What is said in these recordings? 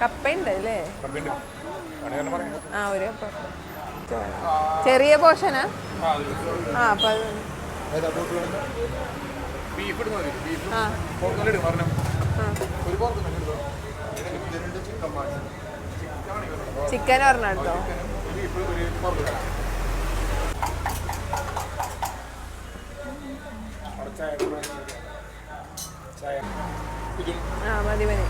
കപ്പയുണ്ട് അല്ലേ? ആ ഒരു കപ്പ ചെറിയ പോർഷനാ. ആ അപ്പൊ ചിക്കൻ ഒരെണ്ണം എടുത്തോ. ആ മതി മതി.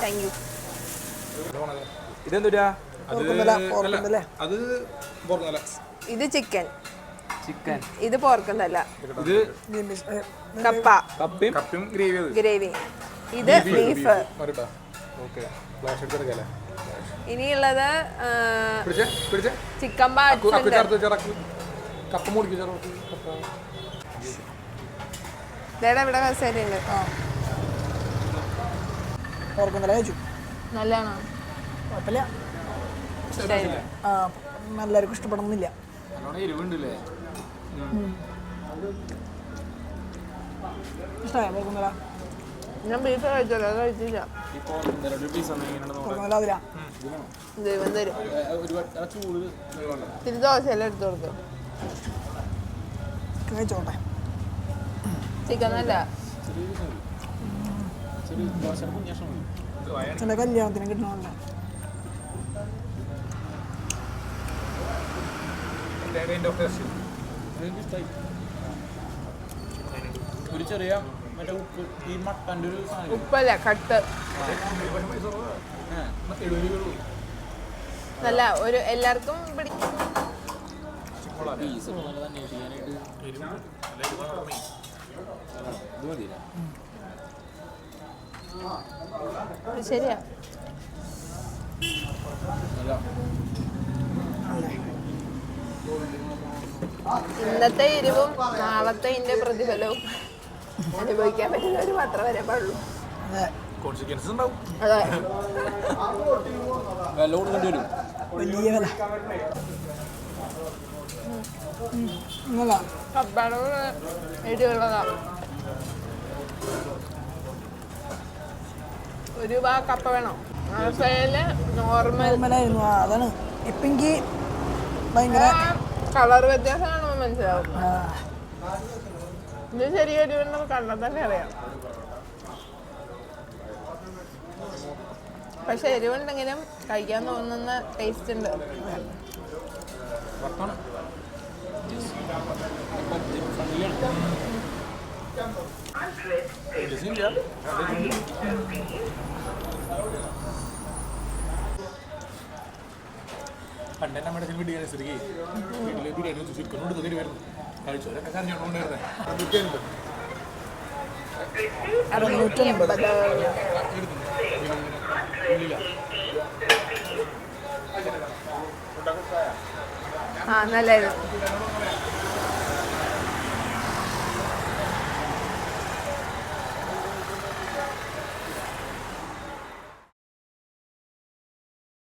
Thank you. ഇതെന്തുരാ? ഇത് ചിക്കൻ. ഇത് പോർക്കുന്നല്ല. ഇത് കപ്പ. കപ്പയും ഗ്രേവി. ഇത് ബീഫ്. ഇനിയുള്ളത് ചിക്കൻ ഇവിടെ കസേരയുണ്ട്. നല്ലതാണോ? കുഴപ്പമില്ല. എല്ലാവർക്കും ഇഷ്ടപ്പെടണമെന്നില്ല. ഇഷ്ടമായ പോർക്കുന്നല? ഞാൻ ബീഫ് കഴിച്ചല്ലോ, അത് കഴിച്ചില്ല. തിരി ദോശയെല്ലാം എടുത്തു കൊടുക്കും. കഴിച്ചോട്ടെ. ചിക്കൻ നല്ല ചില കല്യാണത്തിന് കിട്ടണമല്ല. ഒരു ചെറിയ മറ്റേ ഉപ്പ്, ഈ മട്ടൻ്റെ ഒരു സാധനം ഉപ്പല്ല കട്ട് നല്ല ഒരു എല്ലാവർക്കും പിടിക്കും. ശരിയാ. ഇന്നത്തെ എരിവും നാളത്തെ ഇതിന്റെ പ്രതിഫലവും അനുഭവിക്കാൻ പറ്റുന്നവർ മാത്രം വരെ പാടുള്ളൂ. അതെ, വലിയ വില. കപ്പയുടെ എരിവുള്ളതാ. ഒരു ഭാ കപ്പ വേണോ? നോർമലായിരുന്നു. അതാണ് ഇപ്പം എനിക്ക് ഭയങ്കര കളർ വ്യത്യാസം കാണുമ്പോൾ മനസ്സിലാവും. ഇത് ചെറിയൊരു കണ്ടാൽ തന്നെ അറിയാം. പക്ഷെ എരിവുണ്ടെങ്കിലും കഴിക്കാൻ തോന്നുന്ന ടേസ്റ്റ് ഉണ്ട്. പണ്ടേ നമ്മുടെ ബിരിയാണി ശരിക്കും വീട്ടിലെ ബിരിയാണി വെച്ച് ചിക്കനോട് തകരി വരുന്നു. കഴിച്ചവരൊക്കെ കറിഞ്ഞോണ്ടായിരുന്നേ. ആ നല്ലായിരുന്നു.